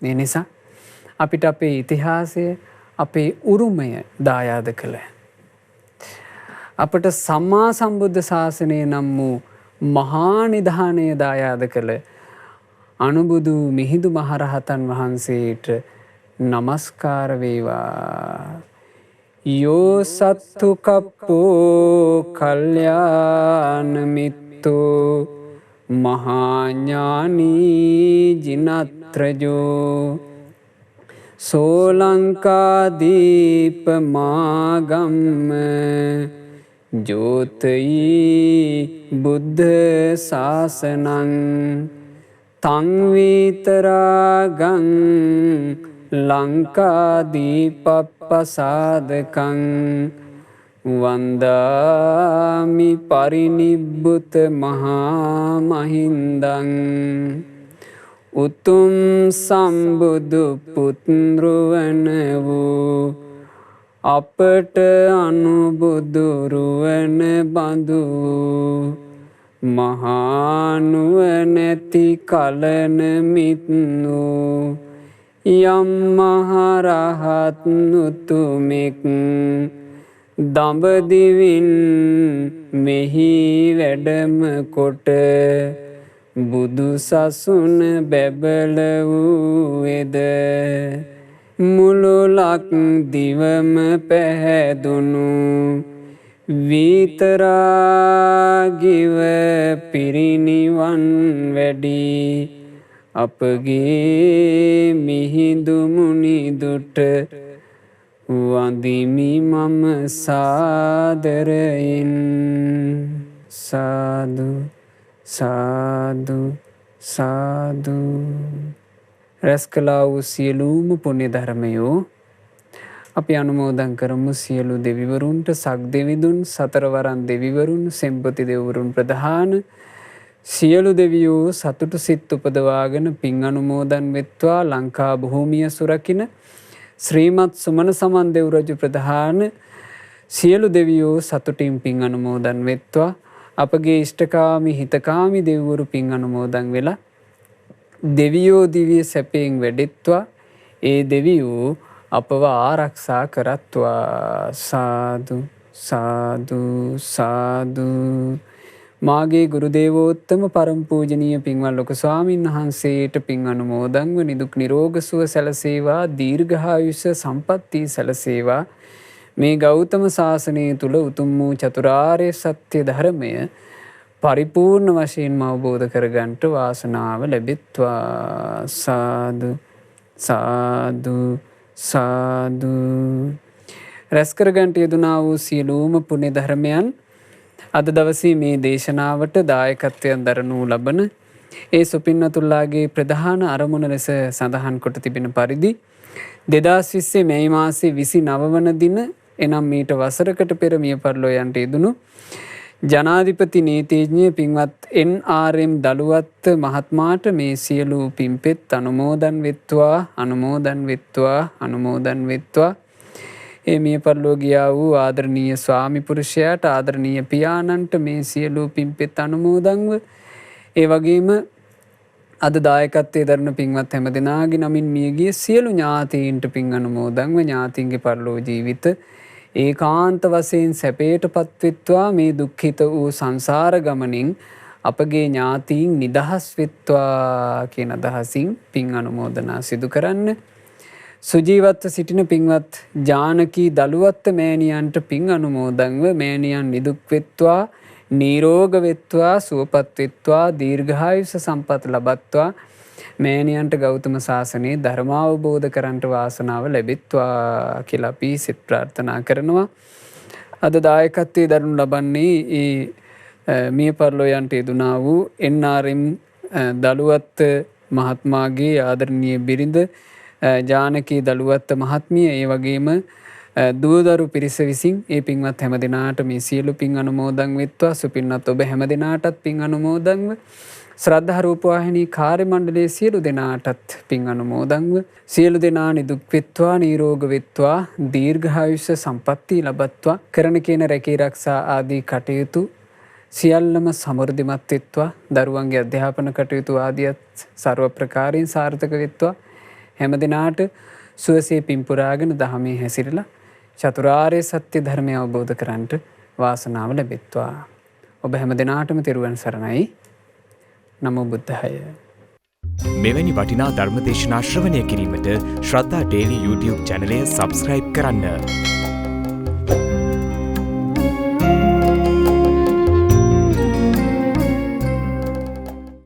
ඒ නිසා අපිට අපේ ඉතිහාසය අපේ උරුමය දායාද කළ. අපට සම්මා සම්බුද්ධ ශාසනය නම් වූ මහා නිධානය දායාද කළ අනුබුදු මිහිඳු මහරහතන් වහන්සේට නමස්කාර වේවා. යෝ සත්තු කප්පෝ කල්යාණ මිත්තෝ මහාඥානී ජිනත්‍රජෝ සෝලංකාදීප මාගම්ම ජෝතයි බුද්ධ ශාසනං තං විතරාගං ලංකාදීපප්පසාදකං වන්දාමි පරිනිබ්බුත මහා මහින්දං උතුම් සම්බුදු පුත්රුවන වූ අපට අනුබුදුරුවන බඳු මහානුවනැති කලන මිත්නු යම් මහරහත් නුතුමෙක් දඹදිවින් මෙහි වැඩම කොට බුදු සසුන බැබල වූවේද මුළුලක් දිවම පැහැදුණු විතරාගිව පිරිනිවන් වැඩි අපගේ මිහිඳු මුනිදුට වඳිමි මම සාදරයෙන්. සාදු සාදු සාදු. රැස් කළා වූ සියලුම පුණ්‍ය ධර්මයෝ අපි අනුමෝදන් කරමු. සියලු දෙවිවරුන්ට, සක් දෙවිඳුන්, සතරවරන් දෙවිවරුන්, සෙම්පති දෙවිවරුන් ප්‍රධාන සියලු දෙවියෝ සතුටු සිත් උපදවාගෙන පින් අනුමෝදන් වෙත්වා. ලංකා භූමිය සුරකින ශ්‍රීමත් සුමන සමන් දෙව් රජු ප්‍රධාන සියලු දෙවියෝ සතුටින් පින් අනුමෝදන් වෙත්වා. අපගේ ඉෂ්ඨකාමී හිතකාමී දෙවිවරු පින් අනුමෝදන් වෙලා දෙවියෝ දිව්‍ය සැපයෙන් වැඩෙත්වා. ඒ දෙවියෝ අපව ආරක්ෂා කරත්වා. සාදු සාදු සාදු. මාගේ ගුරු දේවෝත්තම පරම පූජනීය පින්වත් ලොකු ස්වාමීන් වහන්සේට පින් අනුමෝදන්ව නිදුක් නිරෝග සුව සැලසේවා. දීර්ඝායුෂ සම්පatti සැලසේවා. මේ ගෞතම ශාසනය තුල උතුම් වූ චතුරාර්ය සත්‍ය ධර්මය පරිපූර්ණ වශයෙන්ම අවබෝධ කරගන්නට වාසනාව ලැබෙත්වා. සාදු සාදු සාදු. රැස් කරගන්නට යෙදුනා වූ සියලුම පුණ්‍ය ධර්මයන් අද දවසේ මේ දේශනාවට දායකත්වයෙන් දරනු ලබන ඒ සුපින්නතුල්ලාගේ ප්‍රධාන අරමුණ ලෙස සඳහන් කොට තිබෙන පරිදි 2020 මැයි මාසයේ 29 වන දින එනම් මීට වසරකට පෙර මිය පරලෝ යන්ට යෙදුණු ජනාධිපති නීතිඥ පින්වත් NRM දළුවත් මහත්මාට මේ සියලු පින්පෙත් අනුමෝදන් වෙත්වා. ඒ මිය පරලෝ ගියා වූ ආදරණීය ස්වාමි පුරුෂයාට ආදරණීය පියාණන්ට මේ සියලු පින්පෙත් අනුමෝදන්ව ඒ වගේම අද දායකත්වයේ දරන පින්වත් හැම දෙනාගේ නමින් මියගිය සියලු ඥාතීන්ට පින් අනුමෝදන්ව ඥාතීන්ගේ පරලෝ ජීවිත ඒකාන්ත වශයෙන් සැපයට පත්වෙත්වා මේ දුක්ඛිත වූ සංසාර ගමනින් අපගේ ඥාතීන් නිදහස් වෙත්වා කියන අදහසින් පින් අනුමෝදනා සිදු කරන්න. සුජීවත්ව සිටින පින්වත් ජානකී දළුවත් මෑණියන්ට පින් අනුමෝදන්ව මෑණියන් නිදුක් වෙත්වා නිරෝග වෙත්වා සුවපත් වෙත්වා දීර්ඝායුෂ සම්පත් ලබත්වා මෑණියන්ට ගෞතම සාසනයේ ධර්ම අවබෝධ කරන්ට වාසනාව ලැබෙත්වා කියලා අපි සිත ප්‍රාර්ථනා කරනවා. අද දායකත්වයේ දරනු ලබන්නේ මිය පරලෝ යන්ට යෙදුණා වූ NRM දළුවත් මහත්මයාගේ ආදරණීය බිරිඳ ජානකී දළුවත් මහත්මිය ඒ වගේම දුවදරු පිරිස විසින් ඒ පින්වත් හැම දිනාට මේ සියලු පින් අනුමෝදන් වෙත්වා. සුපින්වත් ඔබ හැම දිනාටත් පින් අනුමෝදන්ව ශ්‍රද්ධා රූපවාහිනී කාර්ය මණ්ඩලයේ සියලු දෙනාටත් පින් අනුමෝදන්ව සියලු දෙනා නිදුක් වෙත්වා නිරෝග වෙත්වා දීර්ඝායුෂ සම්පatti ලබත්වා කරන කියන රැකී ආරක්ෂා ආදී කටයුතු සියල්ලම සමෘද්ධිමත් වෙත්වා දරුවන්ගේ අධ්‍යාපන කටයුතු ආදියත් ਸਰව ප්‍රකාරයෙන් සාර්ථක වෙත්වා හැම දිනාට සුවසේ පින්පුරාගෙන දහමේ හැසිරලා චතුරාර්ය සත්‍ය ධර්මය අවබෝධ කරගන්නට වාසනාව ලැබෙත්වා. ඔබ හැම දිනාටම තෙරුවන් සරණයි. නමෝ බුද්ධාය. මෙවැනි වටිනා ධර්ම දේශනා ශ්‍රවණය කිරීමට ශ්‍රද්ධා ඩේලි YouTube චැනලය සබ්ස්ක්‍රයිබ් කරන්න.